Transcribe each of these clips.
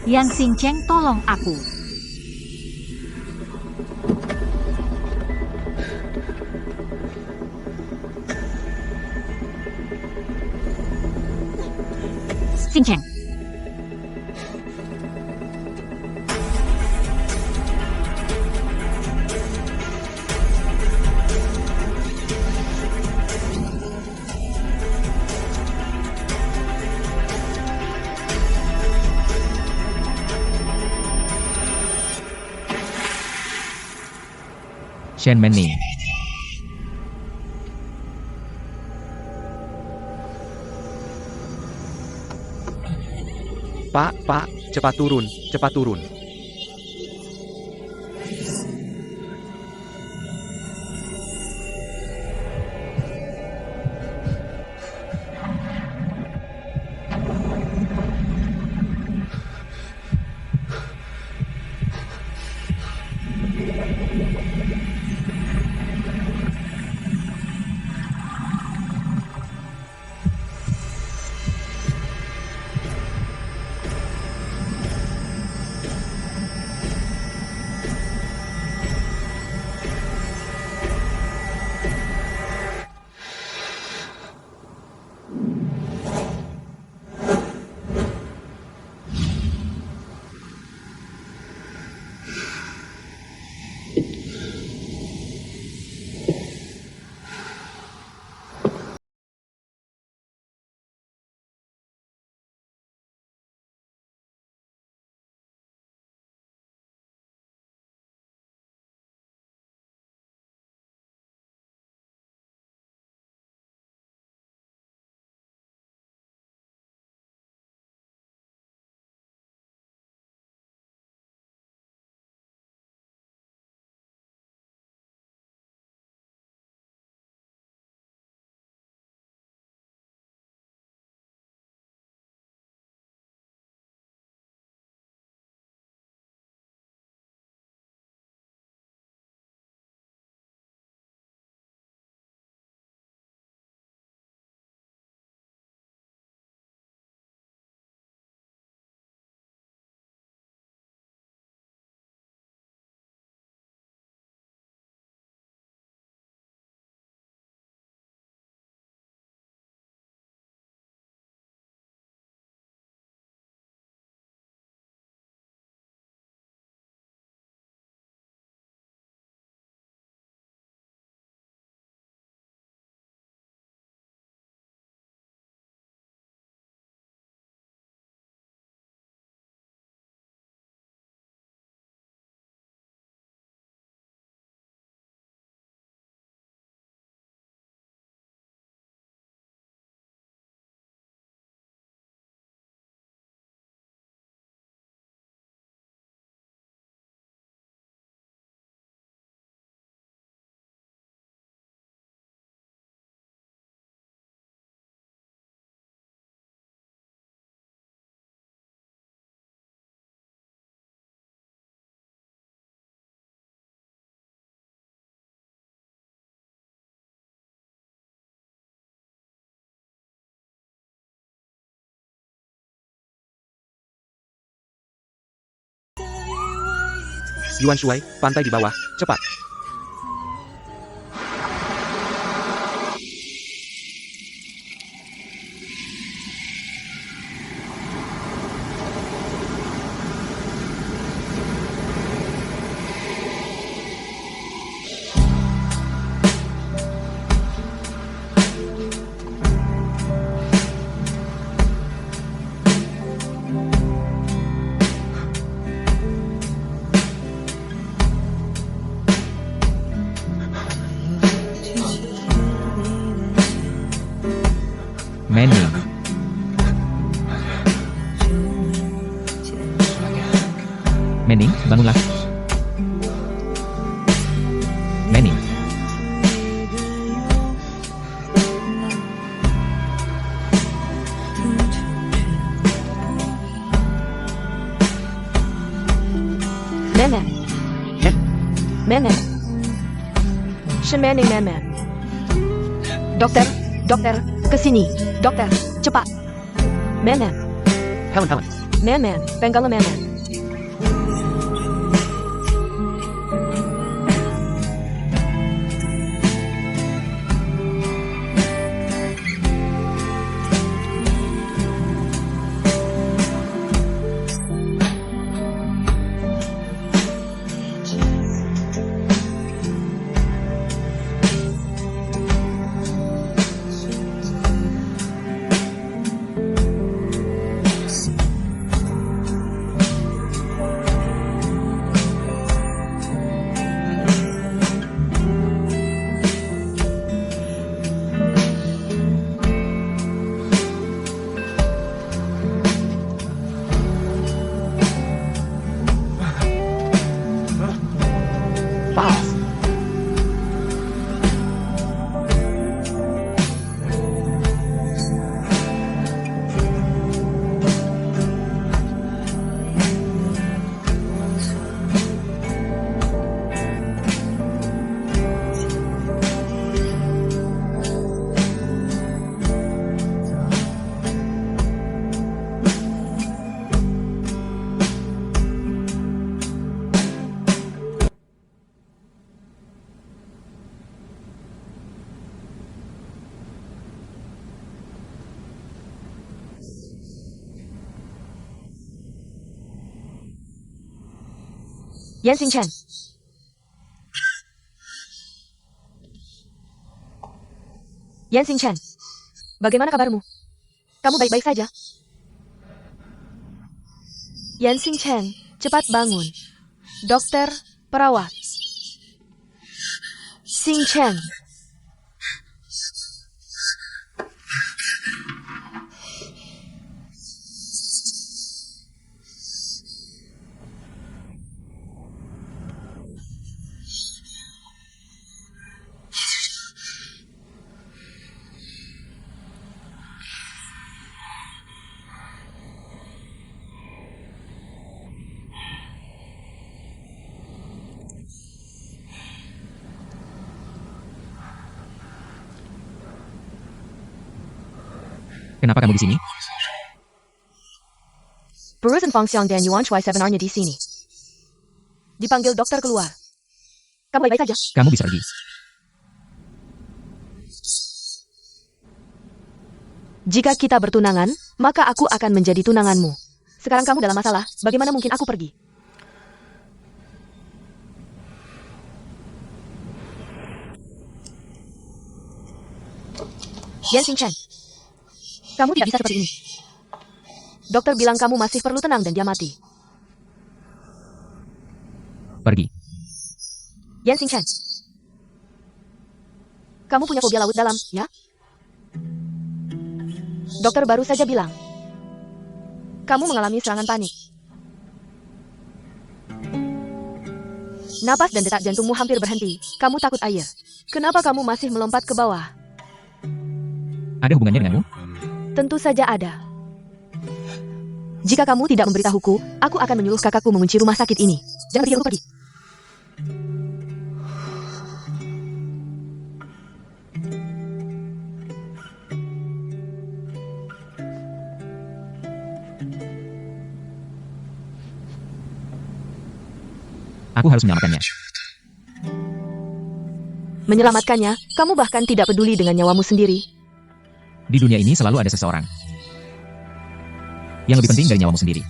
Yang Xincheng, tolong aku. Xincheng. Shen Manning. Pak, cepat turun, cepat turun. Yuan Shuai, pantai di bawah, cepat. Manning. Manning, bangunlah. Manning. Manning. Manning. 是 Manning Manning. Dokter, dokter, ke sini. Dokter, cepat. Manning. Helen. Memen, Benggala Memen. Yan Xingchen. Yan Xingchen. Bagaimana kabarmu? Kamu baik-baik saja? Yan Xingchen, cepat bangun. Dokter, perawat. Xingchen. Kenapa kamu di sini? Perusahaan Fang Xiang dan Yuan Shuai sebenarnya di sini. Dipanggil dokter keluar. Kamu baik-baik saja? Kamu bisa pergi. Jika kita bertunangan, maka aku akan menjadi tunanganmu. Sekarang kamu dalam masalah, bagaimana mungkin aku pergi? Yan Xingchen, kamu tidak bisa seperti ini. Dokter bilang kamu masih perlu tenang dan dia mati. Pergi. Yan Xingchen, kamu punya fobia laut dalam, ya? Dokter baru saja bilang, kamu mengalami serangan panik. Napas dan detak jantungmu hampir berhenti. Kamu takut air. Kenapa kamu masih melompat ke bawah? Ada hubungannya denganmu? Tentu saja ada. Jika kamu tidak memberitahuku, aku akan menyuruh kakakku mengunci rumah sakit ini. Jangan pikir aku pergi. Aku harus menyelamatkannya. Menyelamatkannya, kamu bahkan tidak peduli dengan nyawamu sendiri. Di dunia ini selalu ada seseorang yang lebih penting dari nyawamu sendiri.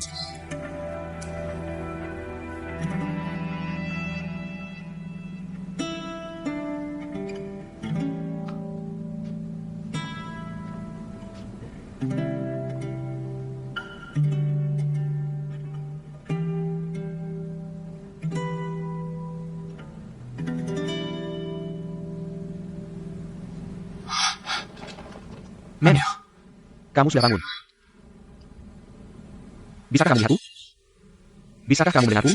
Men, kamu sudah bangun. Bisakah kamu melihatku? Bisakah kamu mendengarku?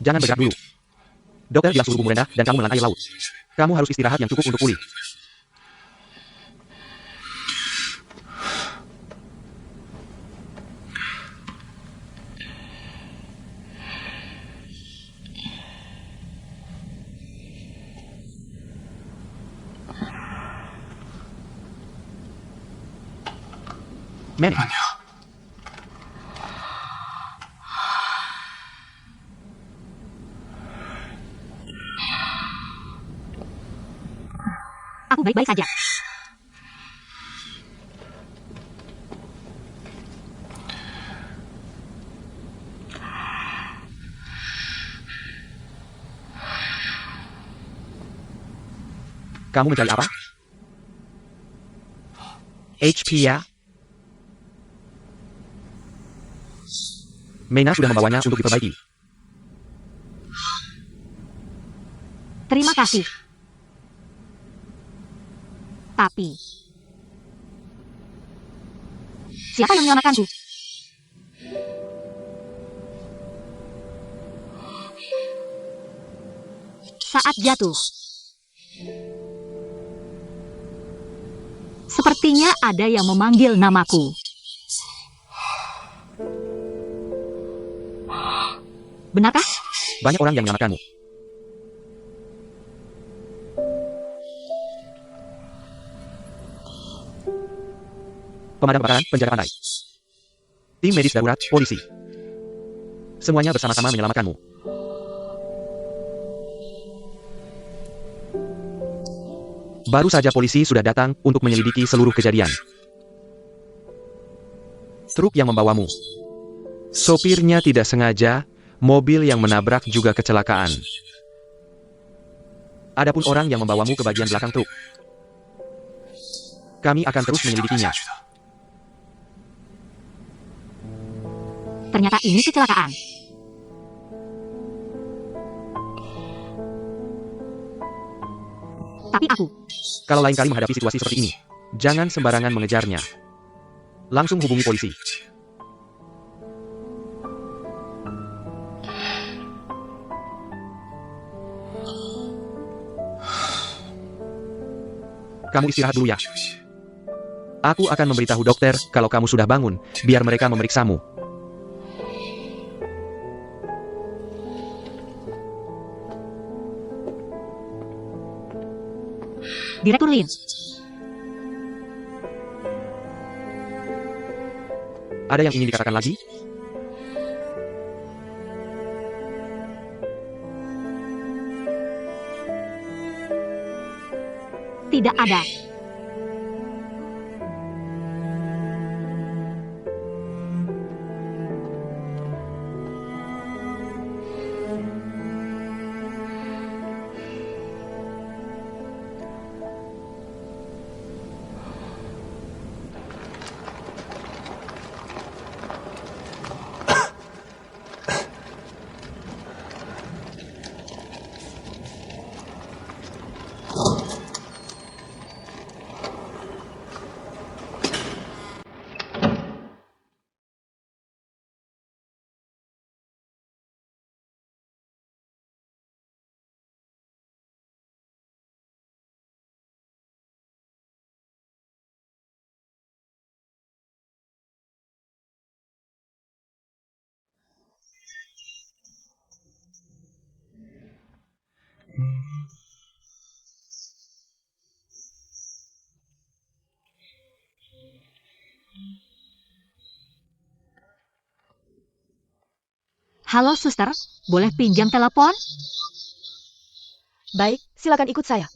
Jangan bergerak dulu. Dokter bilang suhumu rendah dan kamu menelan air laut. Kamu harus istirahat yang cukup untuk pulih. Manny, Aku baik-baik saja. kamu mencari apa? HP ya? Meina sudah membawanya untuk diperbaiki. Terima kasih. Tapi... siapa yang menyelamatkanku? Saat jatuh. Sepertinya ada yang memanggil namaku. Benarkah? Banyak orang yang menyelamatkanmu. Pemadam kebakaran, penjaga pantai. Tim medis darurat, polisi. Semuanya bersama-sama menyelamatkanmu. Baru saja polisi sudah datang untuk menyelidiki seluruh kejadian. Truk yang membawamu. Sopirnya tidak sengaja, mobil yang menabrak juga kecelakaan. Adapun orang yang membawamu ke bagian belakang truk. Kami akan terus menyelidikinya. Ternyata ini kecelakaan. Tapi aku... Kalau lain kali menghadapi situasi seperti ini, jangan sembarangan mengejarnya. Langsung hubungi polisi. Kamu istirahat dulu ya. Aku akan memberitahu dokter kalau kamu sudah bangun, biar mereka memeriksamu. Direktur Lin. Ada yang ingin dikatakan lagi? Tidak ada. Halo suster, boleh pinjam telepon? Baik, silakan ikut saya.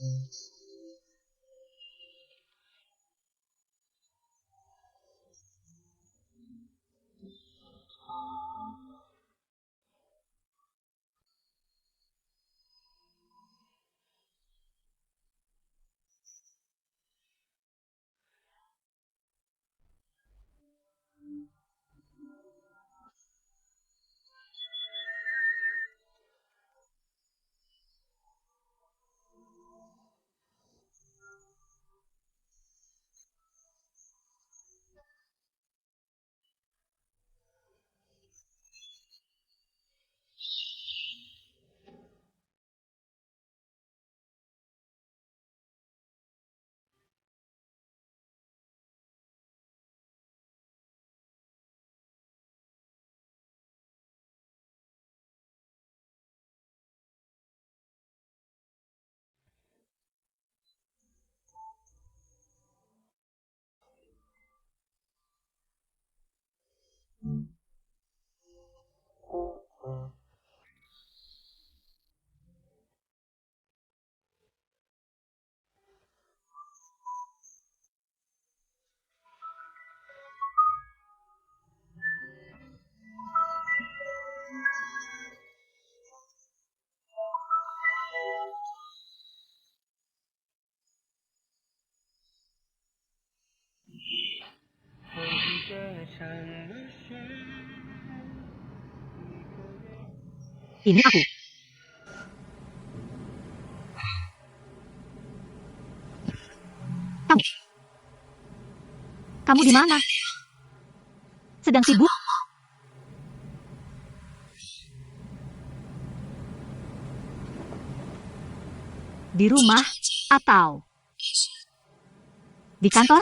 Ini aku. Kamu. Kamu di mana? Sedang sibuk? Di rumah atau di kantor?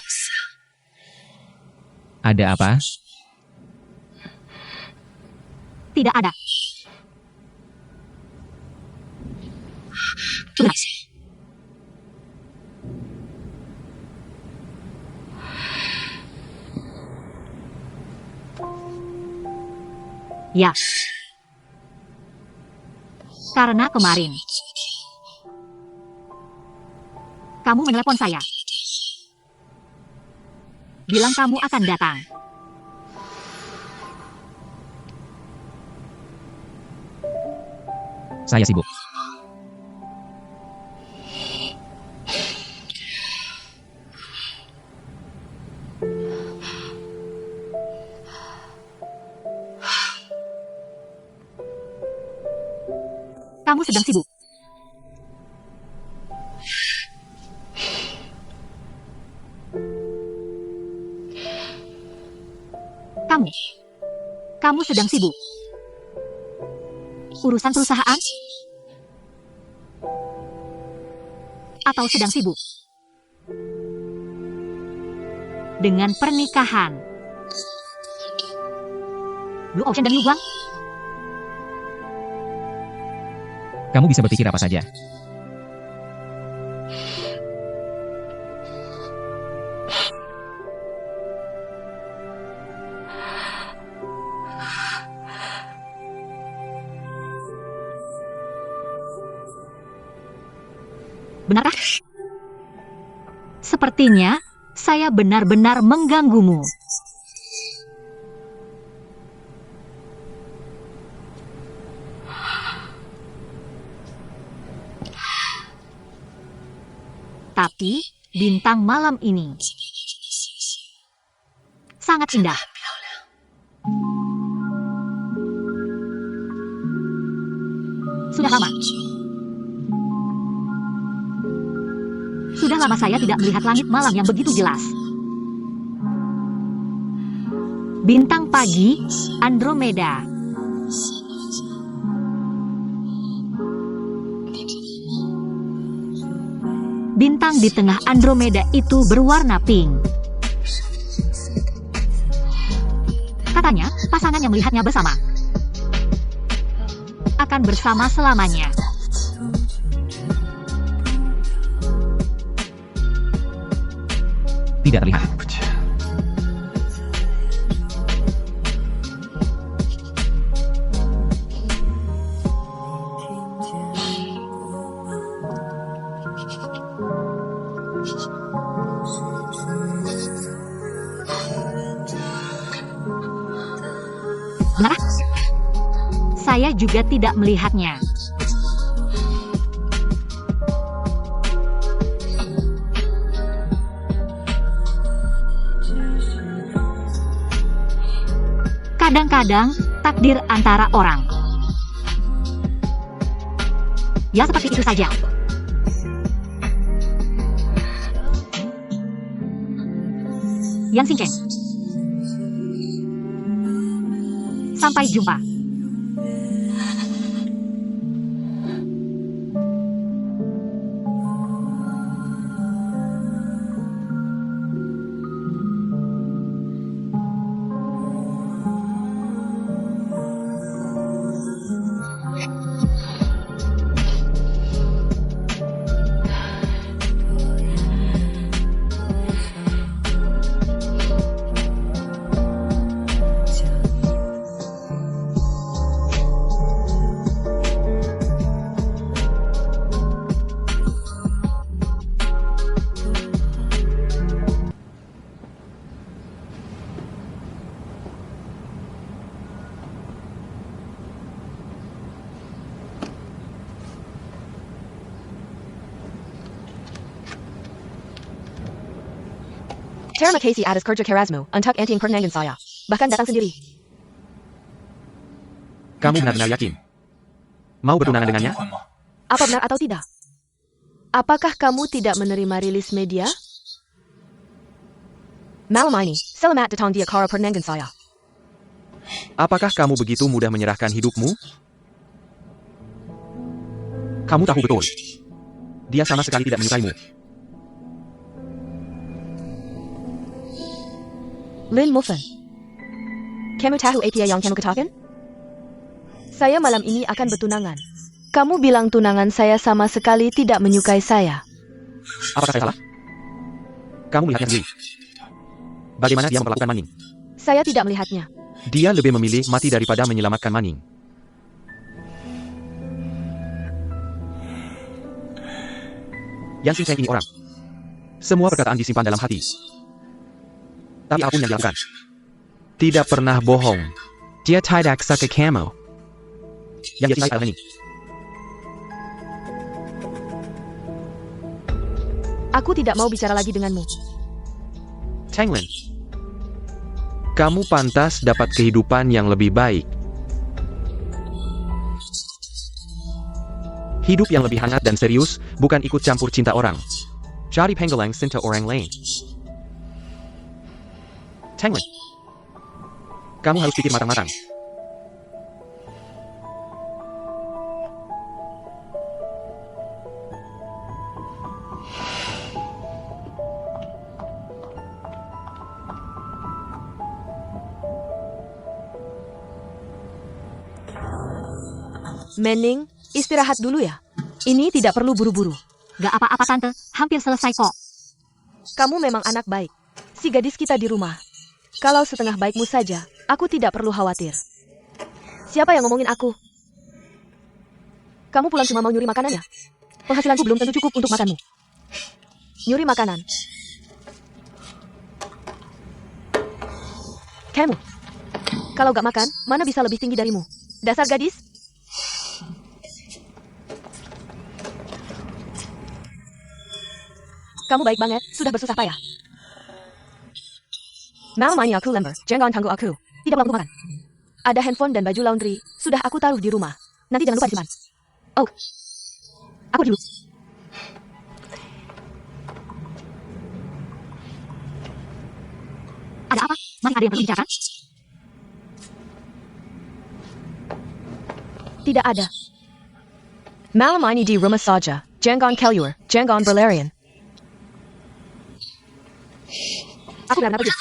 Ada apa? Tidak ada. Sudah. Ya. Karena kemarin kamu menelepon saya. Bilang kamu akan datang. Saya sibuk. Kamu sedang sibuk. Kamu sedang sibuk. Urusan perusahaan? Atau sedang sibuk dengan pernikahan? Blue Ocean dan Yuguang? Kamu bisa berpikir apa saja. Benarkah? Sepertinya saya benar-benar mengganggumu. Tapi bintang malam ini sangat indah. Sudah lama saya tidak melihat langit malam yang begitu jelas. Bintang pagi, Andromeda. Bintang di tengah Andromeda itu berwarna pink. Katanya, pasangan yang melihatnya bersama akan bersama selamanya. Tidak terlihat. Benar? Saya juga tidak melihatnya. Kadang-kadang, takdir antara orang. Ya seperti itu saja. Yang Xingchen. Sampai jumpa. Terima kasih atas kerja kerasmu untuk anti impertinengan saya. Bahkan datang sendiri. Kamu benar-benar yakin? Mau bertunangan dengannya? Apa benar atau tidak? Apakah kamu tidak menerima rilis media? Malam ini, selamat datang di acara pernikahan saya. Apakah kamu begitu mudah menyerahkan hidupmu? Kamu tahu betul. Dia sama sekali tidak menyukaimu. Lin Muffen. Kamu tahu apa yang kamu katakan? Saya malam ini akan bertunangan. Kamu bilang tunangan saya sama sekali tidak menyukai saya. Apakah saya salah? Kamu melihatnya sendiri. Bagaimana dia memperlakukan Manning? Saya tidak melihatnya. Dia lebih memilih mati daripada menyelamatkan Manning. Yang Sing ini orang. Semua perkataan disimpan dalam hati. Tapi apapun yang dilakukan, tidak pernah bohong. Dia tidak suka kamu. Yang dia cintai adalah Manning. Aku tidak mau bicara lagi denganmu. Tanglin, kamu pantas dapat kehidupan yang lebih baik. Hidup yang lebih hangat dan serius, bukan ikut campur cinta orang. Cari penggalang cinta orang lain. Tanglin, kamu harus pikir matang-matang. Manning, istirahat dulu ya. Ini tidak perlu buru-buru. Gak apa-apa tante, hampir selesai kok. Kamu memang anak baik. Si gadis kita di rumah. Kalau setengah baikmu saja, aku tidak perlu khawatir. Siapa yang ngomongin aku? Kamu pulang cuma mau nyuri makanan ya? Penghasilanku belum tentu cukup untuk makanmu. Nyuri makanan. Kamu. Kalau gak makan, mana bisa lebih tinggi darimu? Dasar gadis. Kamu baik banget, sudah bersusah payah. Malam ini aku lembar, jangan tangguh aku. Tidak perlu makan. Ada handphone dan baju laundry, sudah aku taruh di rumah. Nanti jangan lupa disimpan. Oh, aku dulu. Ada apa? Masih ada yang perlu dibicarakan? Tidak ada. Malam ini di rumah saja, jangan keluar, jangan berlarian. Aku benar-benar pergi.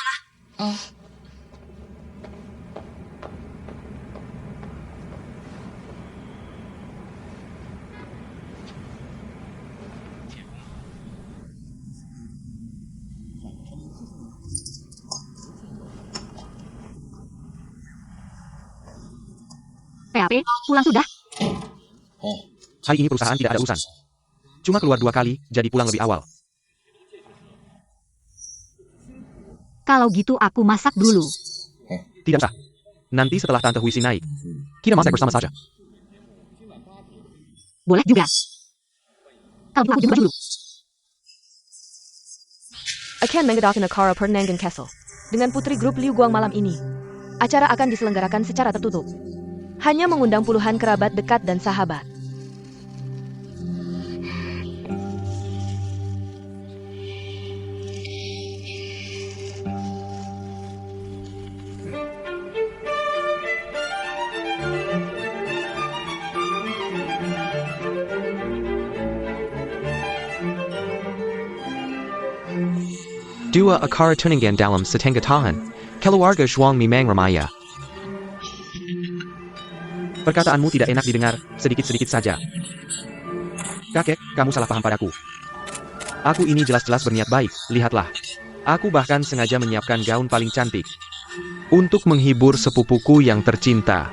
PAP, pulang sudah? Hari ini perusahaan tidak ada urusan. Cuma keluar 2 kali, jadi pulang lebih awal. Kalau gitu aku masak dulu. Tidak usah. Nanti setelah Tante Huisi naik, kita masak bersama saja. Boleh juga. Kalau gitu aku juga dulu. Akan mengadakan acara pernikahan Castle dengan putri grup Liu Guang malam ini. Acara akan diselenggarakan secara tertutup. Hanya mengundang puluhan kerabat dekat dan sahabat. Dua akar tuningan dalam setengah tahun, keluarga Zhuang memang ramaya. Perkataanmu tidak enak didengar, sedikit-sedikit saja. Kakek, kamu salah paham padaku. Aku ini jelas-jelas berniat baik, lihatlah. Aku bahkan sengaja menyiapkan gaun paling cantik. Untuk menghibur sepupuku yang tercinta.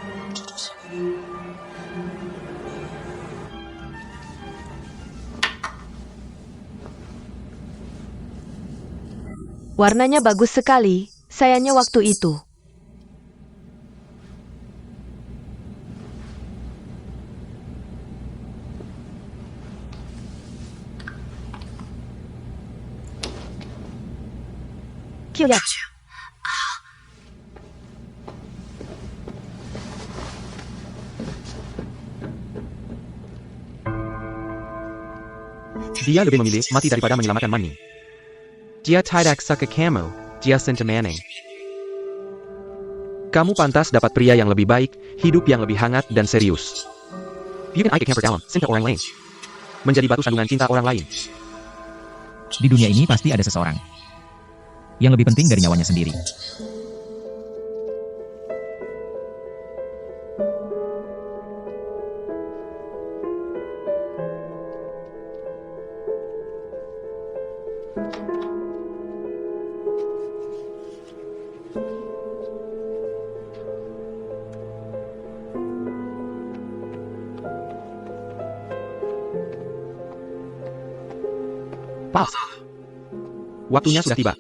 Warnanya bagus sekali, sayangnya waktu itu. Kyuhyat. Dia lebih memilih mati daripada menyelamatkan Manning. Dia tidak suka kamu, dia cinta Manning. Kamu pantas dapat pria yang lebih baik, hidup yang lebih hangat dan serius. Bukan ikut camper dalam cinta orang lain. Menjadi batu sandungan cinta orang lain. Di dunia ini pasti ada seseorang yang lebih penting dari nyawanya sendiri. Pas. Waktunya sudah tiba.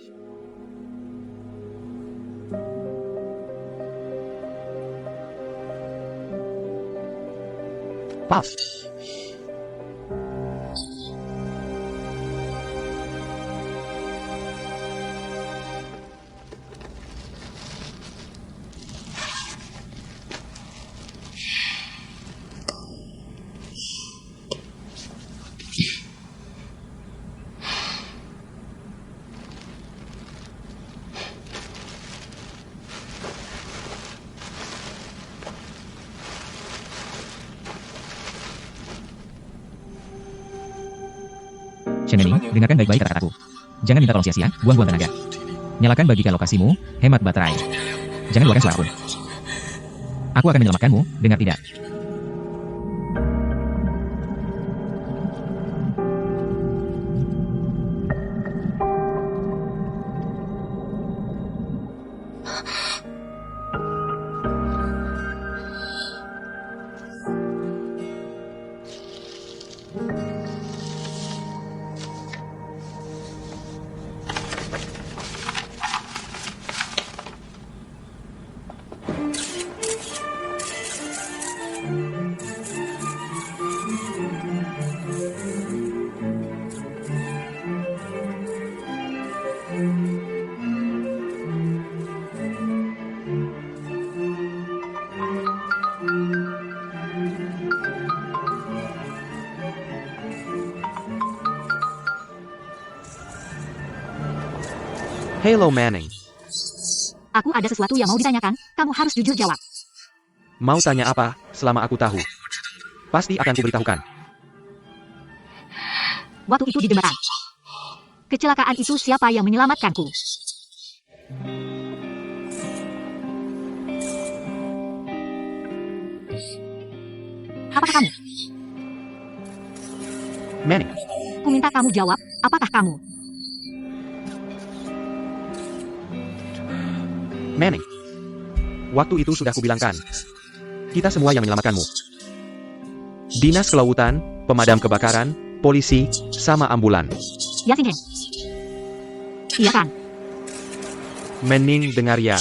Pas. Sheneni, dengarkan baik-baik kata-kataku. Jangan minta tolong sia-sia, buang-buang tenaga. Nyalakan bagi lokasimu, hemat baterai. Jangan keluarkan suara pun. Aku akan menyelamatkanmu, dengar tidak? Hello Manning. Aku ada sesuatu yang mau ditanyakan, kamu harus jujur jawab. Mau tanya apa, selama aku tahu? Pasti akan kuberitahukan. Waktu itu di jembatan. Kecelakaan itu siapa yang menyelamatkanku? Apakah kamu? Manning. Ku minta kamu jawab, apakah kamu? Manning. Waktu itu sudah kubilangkan. Kita semua yang menyelamatkanmu. Dinas Kelautan, pemadam kebakaran, polisi, sama ambulan. Yasin. Iya kan? Manning dengar ya.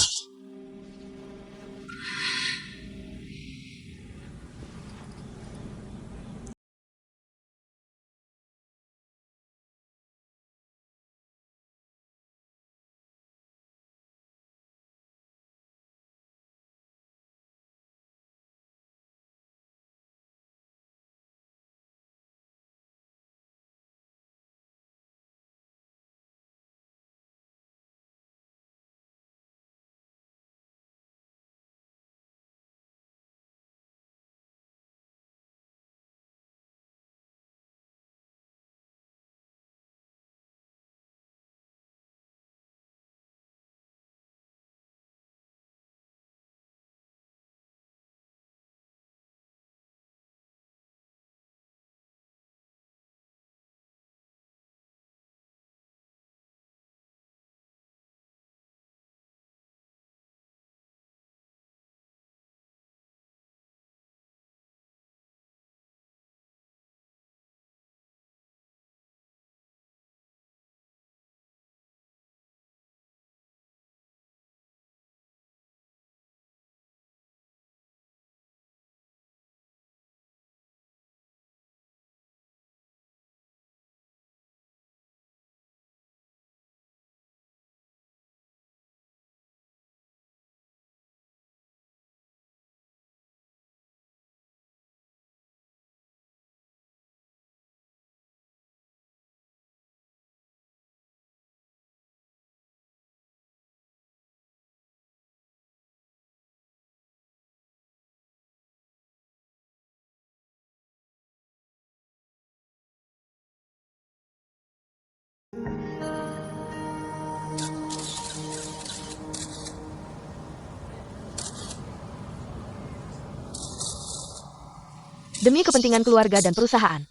Demi kepentingan keluarga dan perusahaan.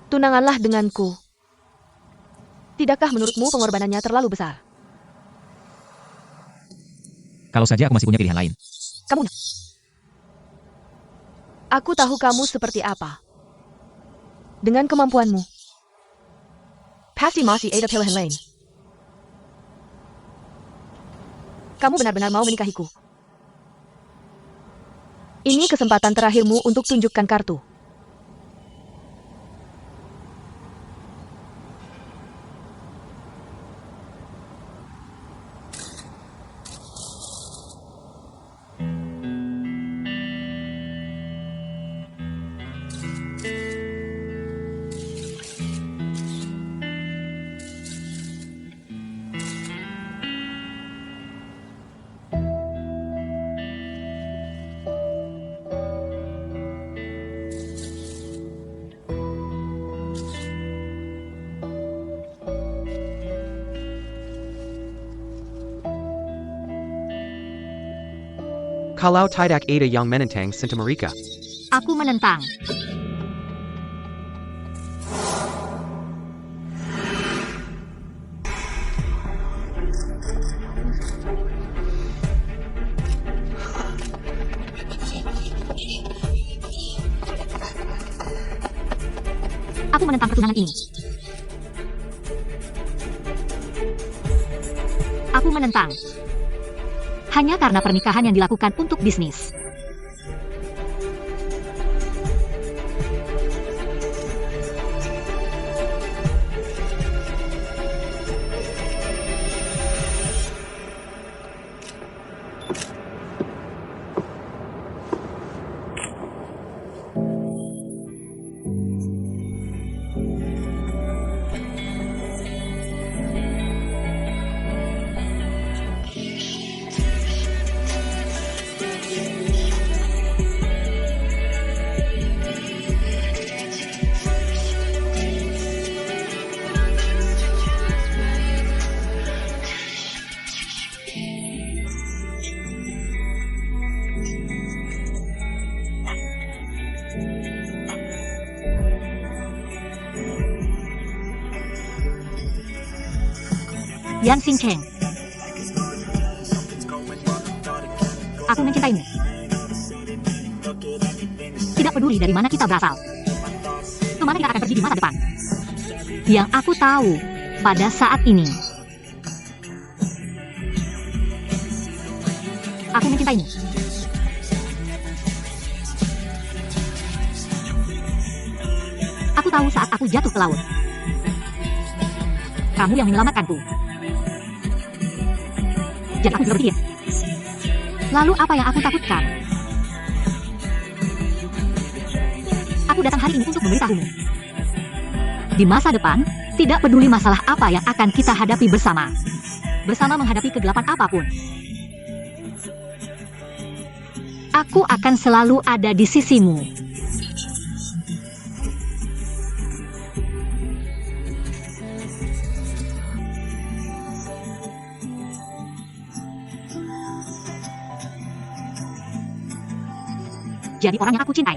Tunanganlah denganku. Tidakkah menurutmu pengorbanannya terlalu besar? Kalau saja aku masih punya pilihan lain. Kamu. Aku tahu kamu seperti apa. Dengan kemampuanmu. Pasti masih ada pilihan lain. Kamu benar-benar mau menikahiku. Ini kesempatan terakhirmu untuk tunjukkan kartu. Kalau tidak ada yang menentang Santa Marika. Aku menentang. Aku menentang pertunangan ini. Aku menentang. Hanya karena pernikahan yang dilakukan untuk bisnis. Yan Xingcheng. Aku mencintaimu. Tidak peduli dari mana kita berasal. Kemana kita akan pergi di masa depan. Yang aku tahu pada saat ini. Aku mencintaimu. Aku tahu saat aku jatuh ke laut. Kamu yang menyelamatkanku. Jadi aku juga berpikir. Lalu apa yang aku takutkan? Aku datang hari ini untuk memberitahumu. Di masa depan, tidak peduli masalah apa yang akan kita hadapi bersama. Bersama menghadapi kegelapan apapun. Aku akan selalu ada di sisimu. Jadi orang yang aku cintai.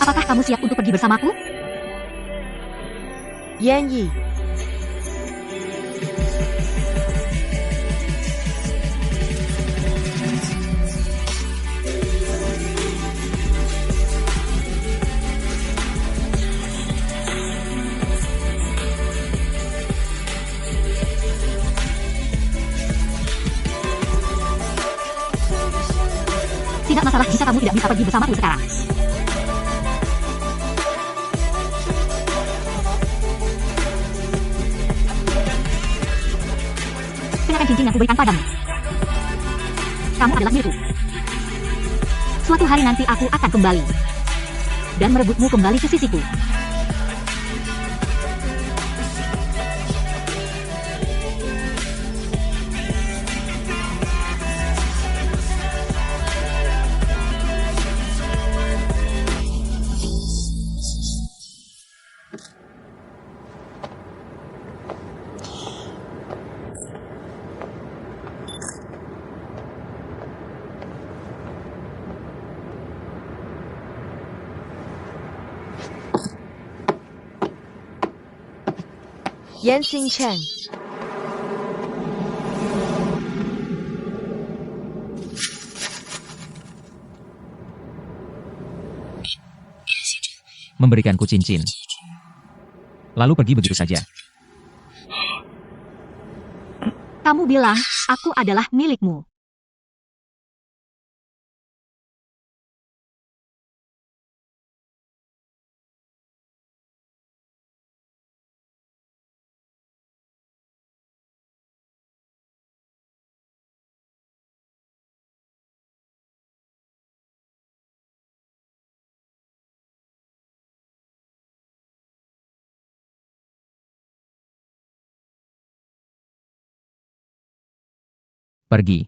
Apakah kamu siap untuk pergi bersamaku? Yan Yi. Tidak masalah jika kamu tidak bisa pergi bersamaku sekarang. Kenakan cincin yang kuberikan padamu. Kamu adalah milikku. Suatu hari nanti aku akan kembali. Dan merebutmu kembali ke sisiku. Yan Xingchen. Memberikanku cincin. Lalu pergi begitu saja. Kamu bilang, aku adalah milikmu. Pergi.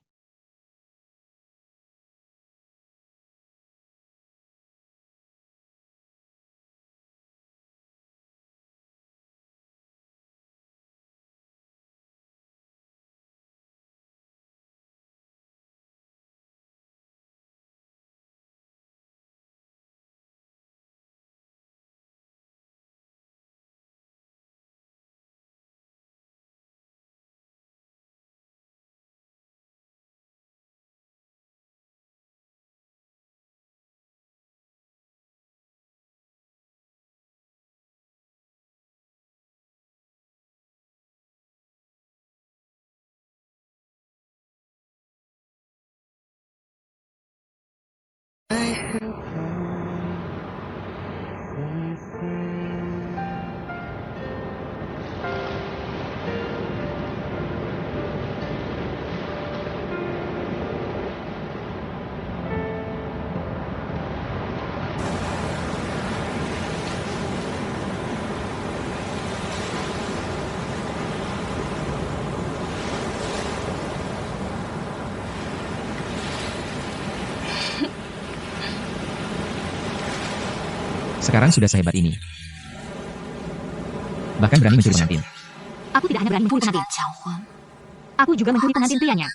Sekarang sudah sehebat ini. Bahkan berani mencuri pengantin. Aku tidak hanya berani mencuri pengantin. Aku juga mencuri pengantin prianya.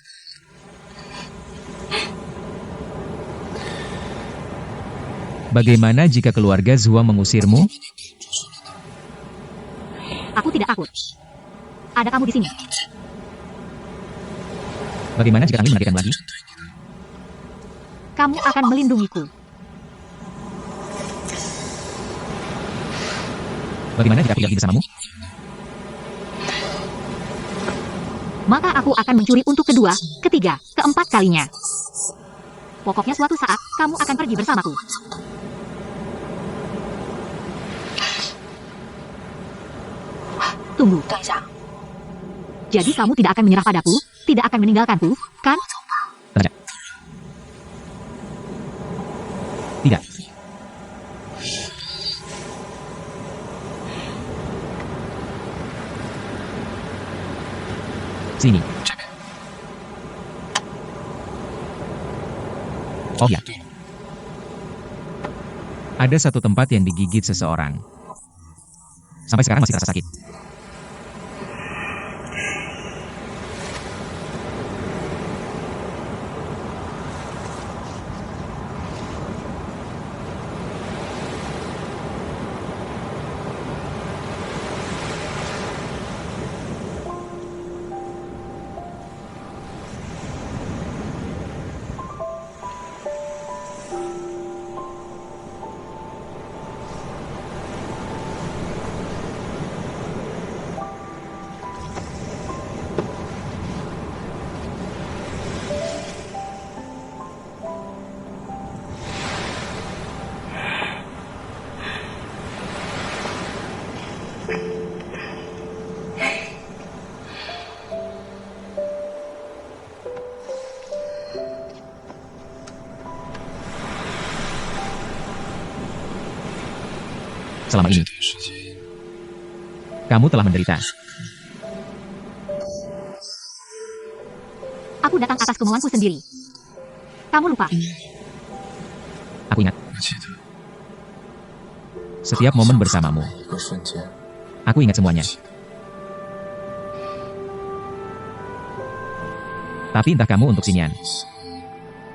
Bagaimana jika keluarga Zhuang mengusirmu? Aku tidak takut. Ada kamu di sini. Bagaimana jika kami menagikan lagi? Kamu akan melindungiku. Bagaimana jika aku pergi bersamamu? Maka aku akan mencuri untuk kedua, ketiga, keempat kalinya. Pokoknya suatu saat, kamu akan pergi bersamaku. Tunggu. Jadi kamu tidak akan menyerah padaku, tidak akan meninggalkanku, kan? Tidak. Tidak. Sini. Oh ya. Ada satu tempat yang digigit seseorang. Sampai sekarang masih terasa sakit. Selama ini, kamu telah menderita. Aku datang atas kemauanku sendiri. Kamu lupa. Aku ingat. Setiap momen bersamamu. Aku ingat semuanya. Tapi entah kamu untuk Xinyan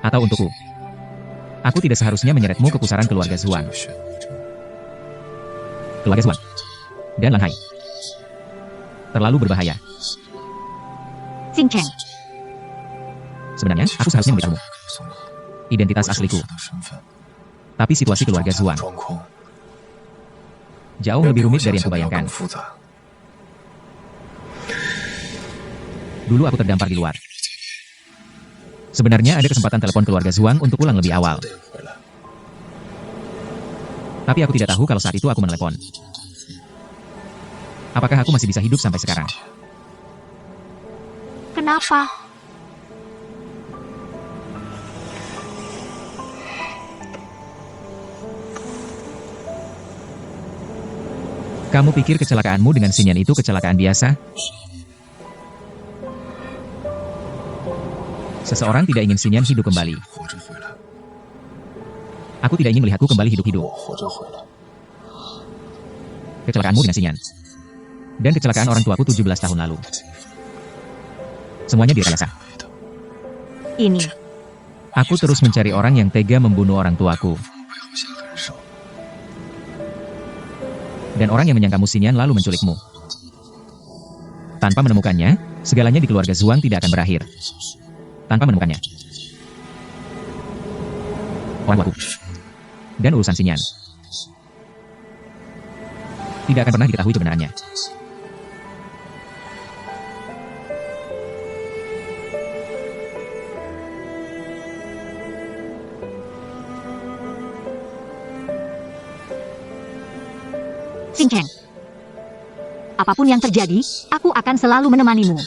atau untukku, aku tidak seharusnya menyeretmu ke pusaran keluarga Zhuang. Keluarga Zhuang dan Lang Hai. Terlalu berbahaya. Xing Cheng, Sebenarnya, aku seharusnya memberitahumu. Identitas asliku. Tapi situasi keluarga Zhuang jauh lebih rumit dari yang kubayangkan. Dulu aku terdampar di luar. Sebenarnya ada kesempatan telepon keluarga Zhuang untuk pulang lebih awal. Tapi aku tidak tahu kalau saat itu aku menelepon. Apakah aku masih bisa hidup sampai sekarang? kenapa? Kamu pikir kecelakaanmu dengan Xinyan itu kecelakaan biasa? Seseorang tidak ingin Xinyan hidup kembali. Aku tidak ingin melihatku kembali hidup-hidup. Kecelakaanmu dengan Xinyan. Dan kecelakaan orang tuaku 17 tahun lalu. Semuanya direkayasa. Ini, Aku terus mencari orang yang tega membunuh orang tuaku. Dan orang yang menyangkamu Xinyan lalu menculikmu. Tanpa menemukannya, segalanya di keluarga Zhuang tidak akan berakhir. Tanpa menemukannya. Orang tuaku. Dan urusan Xinyan. Tidak akan pernah diketahui kebenarannya. Xing Cheng. Apapun yang terjadi, aku akan selalu menemanimu.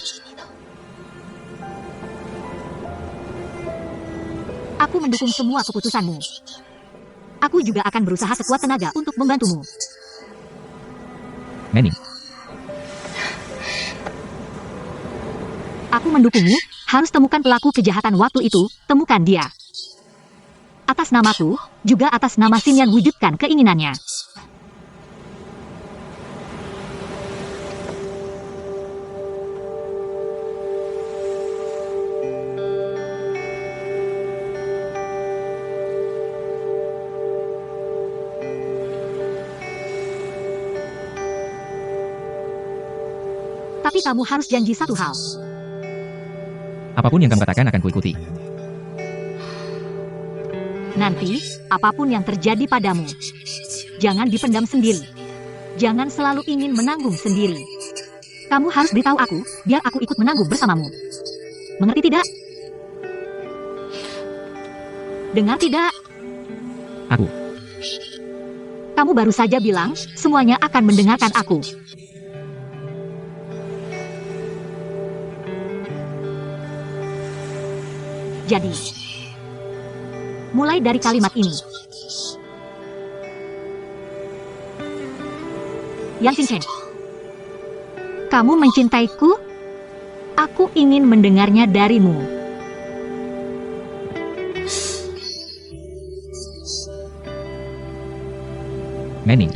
Aku mendukung semua keputusanmu. Aku juga akan berusaha sekuat tenaga untuk membantumu. Manning, Aku mendukungmu, harus temukan pelaku kejahatan waktu itu, temukan dia. Atas namaku, juga atas nama Xinyan wujudkan keinginannya. Tapi kamu harus janji satu hal. apapun yang kamu katakan akan kuikuti. Nanti, apapun yang terjadi padamu, jangan dipendam sendiri. Jangan selalu ingin menanggung sendiri. Kamu harus beritahu aku, biar aku ikut menanggung bersamamu. Mengerti tidak? Dengar tidak? Aku. Kamu baru saja bilang, semuanya akan mendengarkan aku. Jadi, mulai dari kalimat ini. Yang Xing Cheng, kamu mencintaiku? Aku ingin mendengarnya darimu. Manning.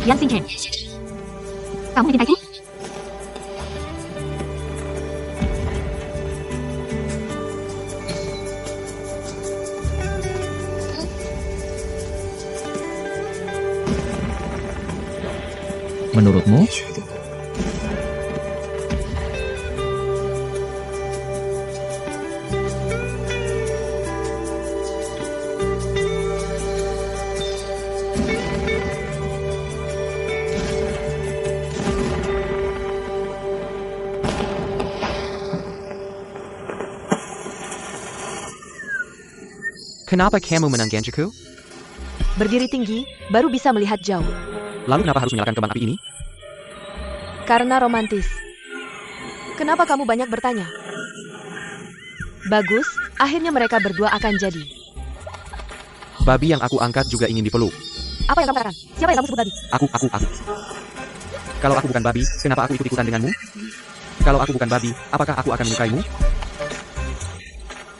Yang Xing Cheng, kamu mencintaiku? Menurutmu? Kenapa kamu menangganku? Berdiri tinggi, baru bisa melihat jauh. Lalu kenapa harus menyalakan kembang api ini? Karena romantis. Kenapa kamu banyak bertanya? Bagus, akhirnya mereka berdua akan jadi. Babi yang aku angkat juga ingin dipeluk. Apa yang kamu katakan? Siapa yang kamu sebut babi? Aku. Kalau aku bukan babi, kenapa aku ikut-ikutan denganmu? Kalau aku bukan babi, apakah aku akan menyukaimu?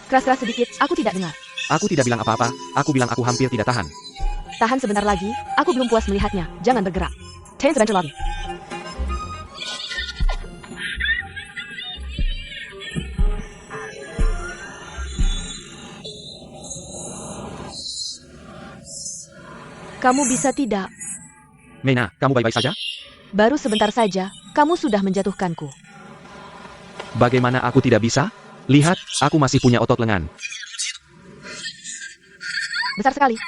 Keras-keras sedikit, aku tidak dengar. Aku tidak bilang apa-apa, aku bilang aku hampir tidak tahan. Tahan sebentar lagi, aku belum puas melihatnya. Jangan bergerak. Tahan sebentar lagi. Kamu bisa tidak? Meina, kamu baik-baik saja? Baru sebentar saja, kamu sudah menjatuhkanku. Bagaimana aku tidak bisa? Lihat, aku masih punya otot lengan. Besar sekali.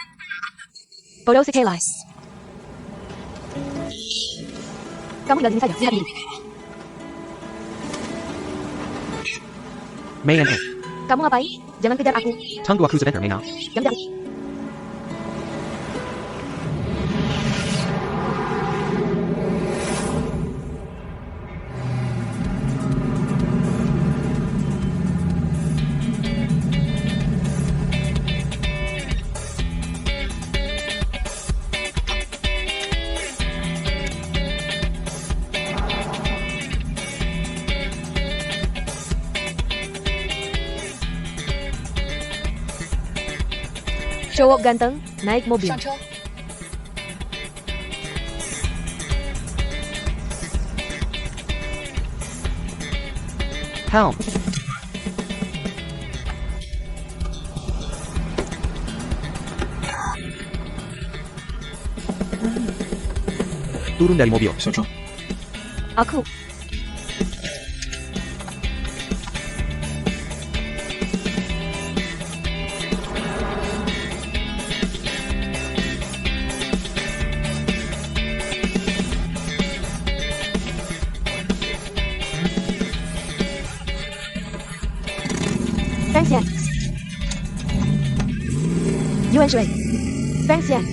Bodoh si Kelai. Kamu tinggal di sini saja, lihat diri. Meina, Kamu ngapain? Jangan kejar aku. tunggu aku sebentar, Meina. Jangan kejar. Cowok ganteng, naik mobil. Helm. Turun dari mobil. Aku. Feng Xian. Yuan Shui. Feng Xian.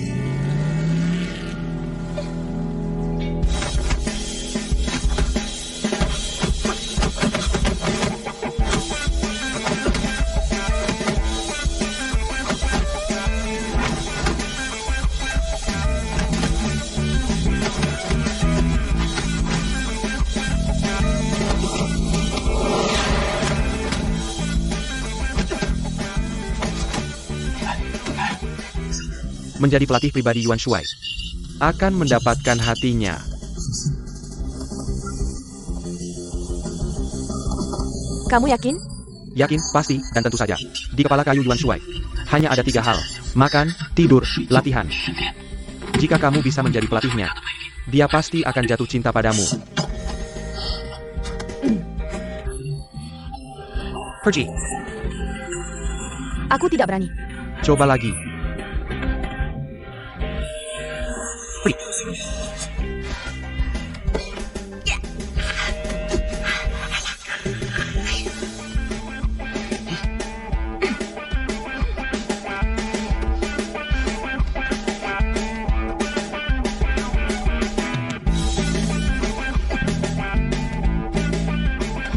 Menjadi pelatih pribadi Yuan Shui akan mendapatkan hatinya. Kamu yakin? Yakin, pasti, dan tentu saja. Di kepala kayu Yuan Shui hanya ada 3 hal: makan, tidur, latihan. Jika kamu bisa menjadi pelatihnya, dia pasti akan jatuh cinta padamu. Pergi. Aku tidak berani. Coba lagi. Pergi.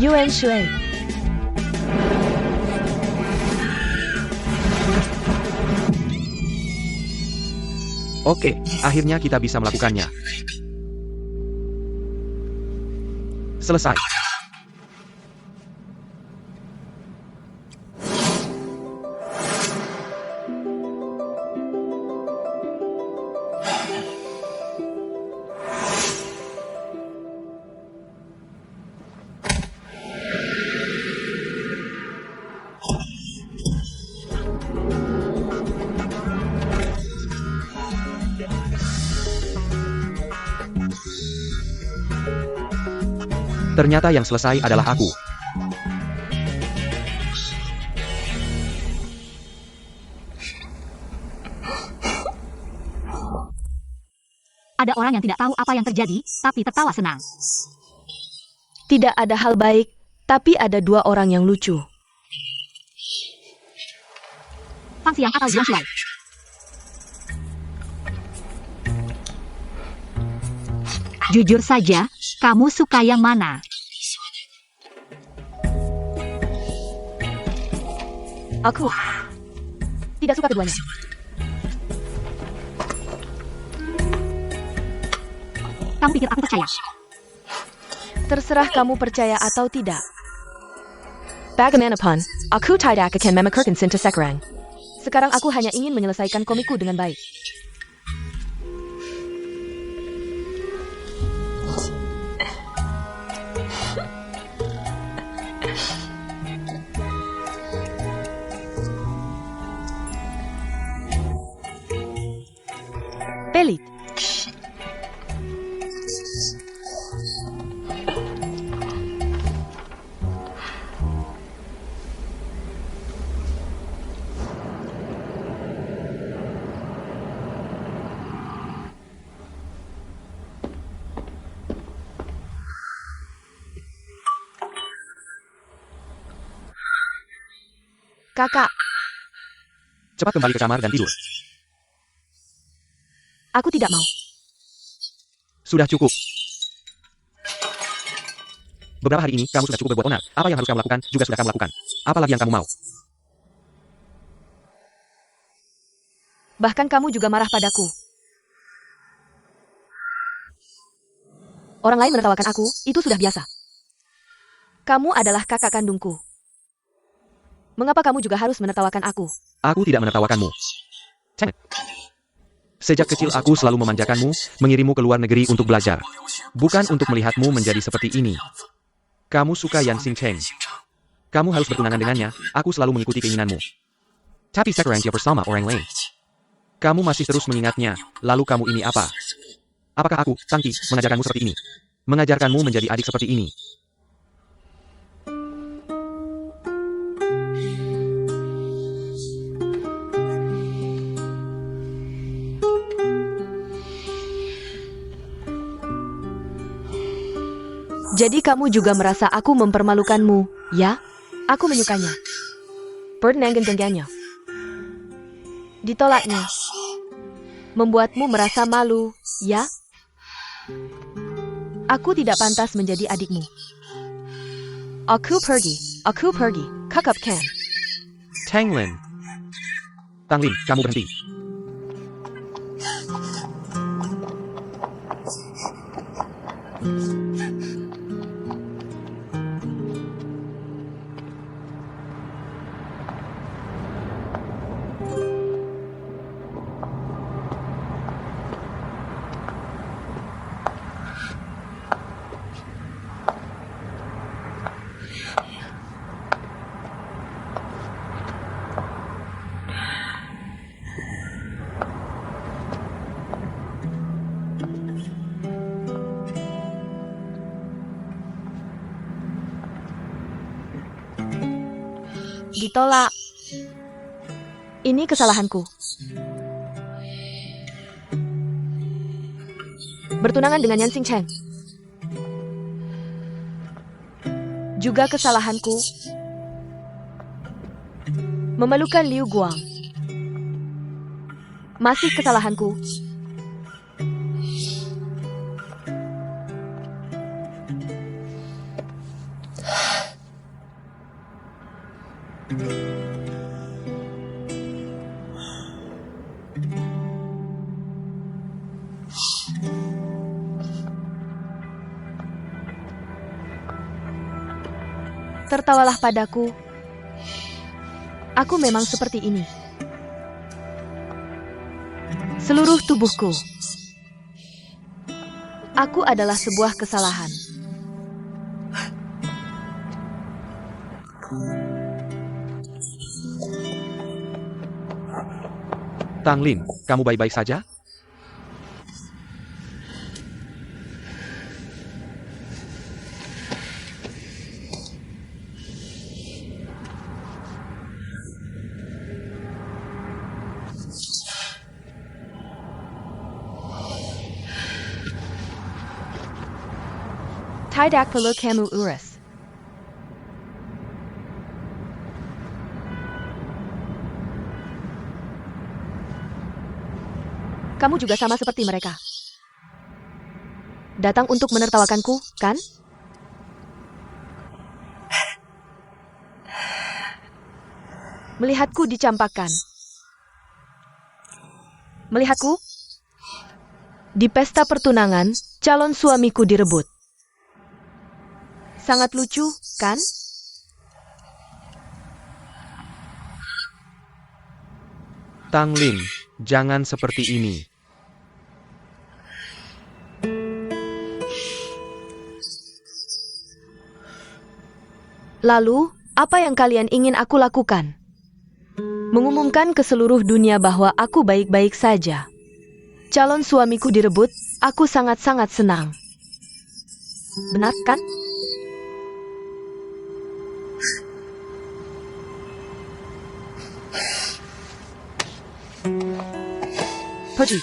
Yuan Shui. Oke, akhirnya kita bisa melakukannya. Selesai. Ternyata yang selesai adalah aku. Ada orang yang tidak tahu apa yang terjadi, tapi tertawa senang. Tidak ada hal baik, tapi ada 2 orang yang lucu. Fang Xiang atau Yuan Shui? Jujur saja, kamu suka yang mana? Aku tidak suka keduanya. Kamu pikir aku percaya? Terserah kamu percaya atau tidak. Bagaimanapun, aku tidak akan memikirkan Sinta sekarang. Sekarang aku hanya ingin menyelesaikan komikku dengan baik. Pelit. Kakak, Cepat kembali ke kamar dan tidur. aku tidak mau. Sudah cukup. Beberapa hari ini, kamu sudah cukup berbuat onar. Apa yang harus kamu lakukan, juga sudah kamu lakukan. Apa lagi yang kamu mau? Bahkan kamu juga marah padaku. Orang lain menertawakan aku, itu sudah biasa. Kamu adalah kakak kandungku. Mengapa kamu juga harus menertawakan aku? Aku tidak menertawakanmu. Ceng. Sejak kecil aku selalu memanjakanmu, mengirimmu ke luar negeri untuk belajar. Bukan untuk melihatmu menjadi seperti ini. Kamu suka Yan Xingcheng. Kamu harus bertunangan dengannya, aku selalu mengikuti keinginanmu. Tapi sekarang dia bersama orang lain. Kamu masih terus mengingatnya, lalu kamu ini apa? Apakah aku, Tangki, mengajarkanmu seperti ini? Mengajarkanmu menjadi adik seperti ini? Jadi kamu juga merasa aku mempermalukanmu, ya? Aku menyukainya. Bernangan dengannya. Ditolaknya. Membuatmu merasa malu, ya? Aku tidak pantas menjadi adikmu. Aku pergi, kakak Ken. Tanglin. Tanglin, kamu berhenti. Ditolak. Ini kesalahanku. Bertunangan dengan Yan Xingcheng. Juga kesalahanku. Memelukkan Liu Guang. Masih kesalahanku. Tertawalah padaku. Aku memang seperti ini. Seluruh tubuhku. Aku adalah sebuah kesalahan. Tanglin, kamu baik-baik saja? Tidak perlu kamu urus. Kamu juga sama seperti mereka. Datang untuk menertawakanku, kan? Melihatku dicampakkan. Melihatku? Di pesta pertunangan, calon suamiku direbut. Sangat lucu, kan? Tang Lin, jangan seperti ini. Lalu, apa yang kalian ingin aku lakukan? Mengumumkan ke seluruh dunia bahwa aku baik-baik saja. Calon suamiku direbut, aku sangat-sangat senang. Benar kan? Pergi.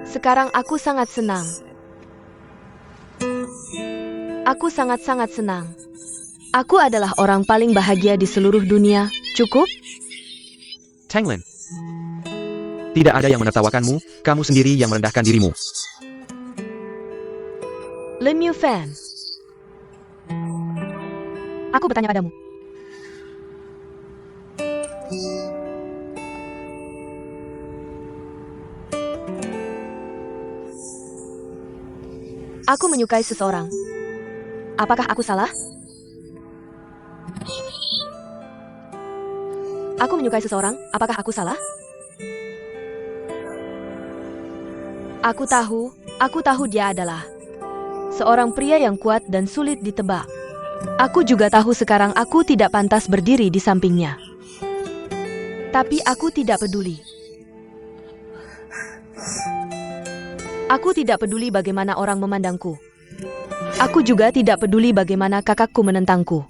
Sekarang aku sangat senang. Aku sangat-sangat senang. Aku adalah orang paling bahagia di seluruh dunia. Cukup? Tang Lin. Tidak ada yang menertawakanmu, kamu sendiri yang merendahkan dirimu. Lin Yu Fan. Aku bertanya padamu. Aku menyukai seseorang. Apakah aku salah? Aku menyukai seseorang, apakah aku salah? Aku tahu dia adalah seorang pria yang kuat dan sulit ditebak. Aku juga tahu sekarang aku tidak pantas berdiri di sampingnya. Tapi aku tidak peduli. Aku tidak peduli bagaimana orang memandangku. Aku juga tidak peduli bagaimana kakakku menentangku.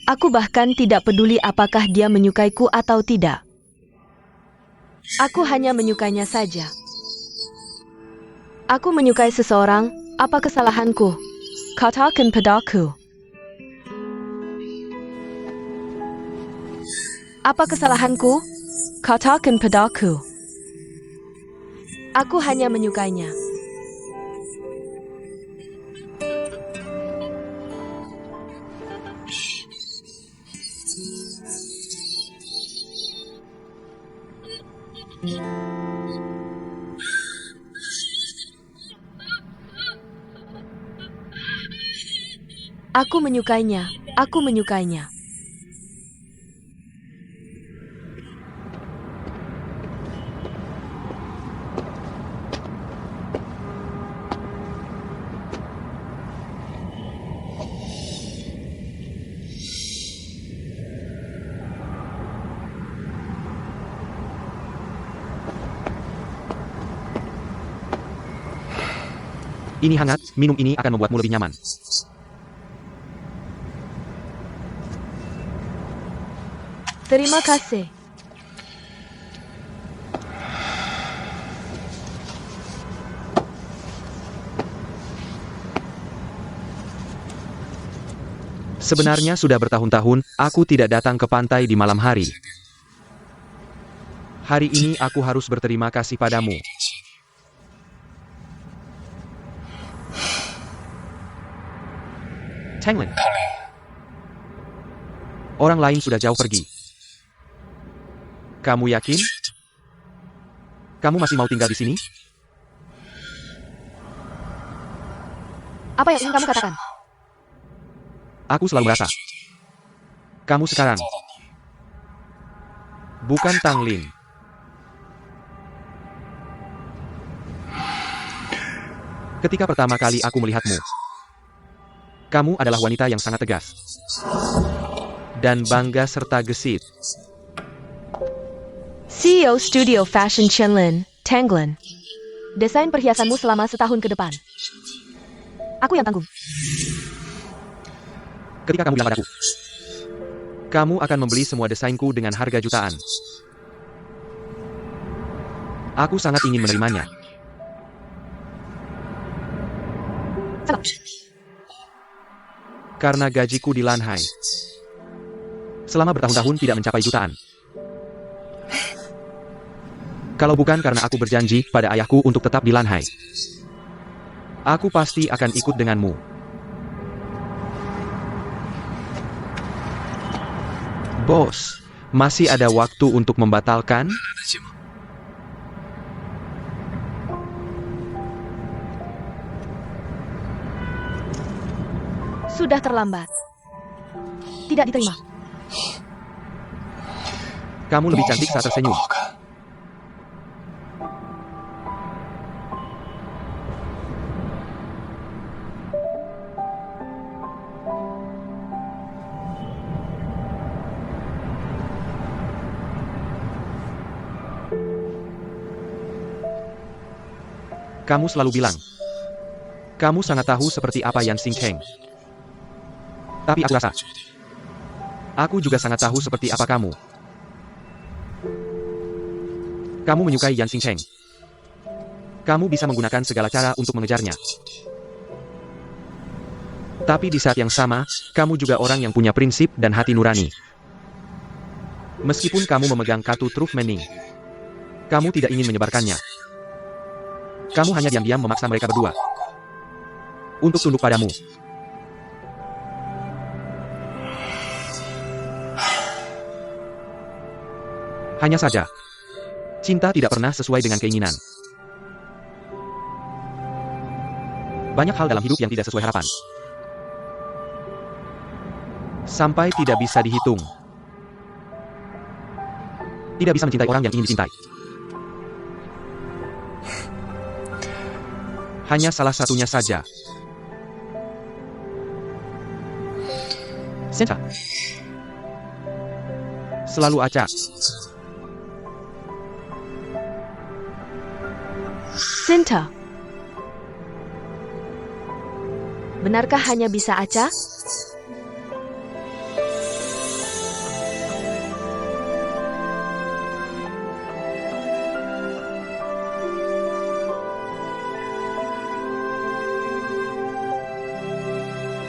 Aku bahkan tidak peduli apakah dia menyukaiku atau tidak. Aku hanya menyukainya saja. Aku menyukai seseorang, apa kesalahanku? Katakan padaku. Apa kesalahanku? Katakan padaku. Aku hanya menyukainya. Aku menyukainya. Aku menyukainya. Ini hangat, minum ini akan membuatmu lebih nyaman. Terima kasih. Sebenarnya sudah bertahun-tahun, aku tidak datang ke pantai di malam hari. Hari ini aku harus berterima kasih padamu. Tang Lin. Orang lain sudah jauh pergi. Kamu yakin? Kamu masih mau tinggal di sini? Apa yang ingin kamu katakan? Aku selalu merasa. Kamu sekarang bukan Tang Lin. Ketika pertama kali aku melihatmu, kamu adalah wanita yang sangat tegas dan bangga serta gesit. CEO Studio Fashion Chenlin, Tang Lin. Desain perhiasanmu selama setahun ke depan. Aku yang tanggung. Ketika kamu bilang padaku, kamu akan membeli semua desainku dengan harga jutaan. Aku sangat ingin menerimanya. Salah. Karena gajiku di Lanhai selama bertahun-tahun tidak mencapai jutaan. Kalau bukan karena aku berjanji pada ayahku untuk tetap di Lanhai, aku pasti akan ikut denganmu. Bos, masih ada waktu untuk membatalkan? Sudah terlambat. Tidak diterima. Kamu lebih cantik saat tersenyum. Kamu selalu bilang, kamu sangat tahu seperti apa Yan Xingcheng. Tapi aku rasa, aku juga sangat tahu seperti apa kamu. Kamu menyukai Yan Xingcheng. Kamu bisa menggunakan segala cara untuk mengejarnya. Tapi di saat yang sama, kamu juga orang yang punya prinsip dan hati nurani. Meskipun kamu memegang kartu truf mening, kamu tidak ingin menyebarkannya. Kamu hanya diam-diam memaksa mereka berdua untuk tunduk padamu. Hanya saja, cinta tidak pernah sesuai dengan keinginan. Banyak hal dalam hidup yang tidak sesuai harapan. Sampai tidak bisa dihitung. Tidak bisa mencintai orang yang ingin dicintai. Hanya salah satunya saja. Sencha. Selalu acak. Sinta. Benarkah hanya bisa acak?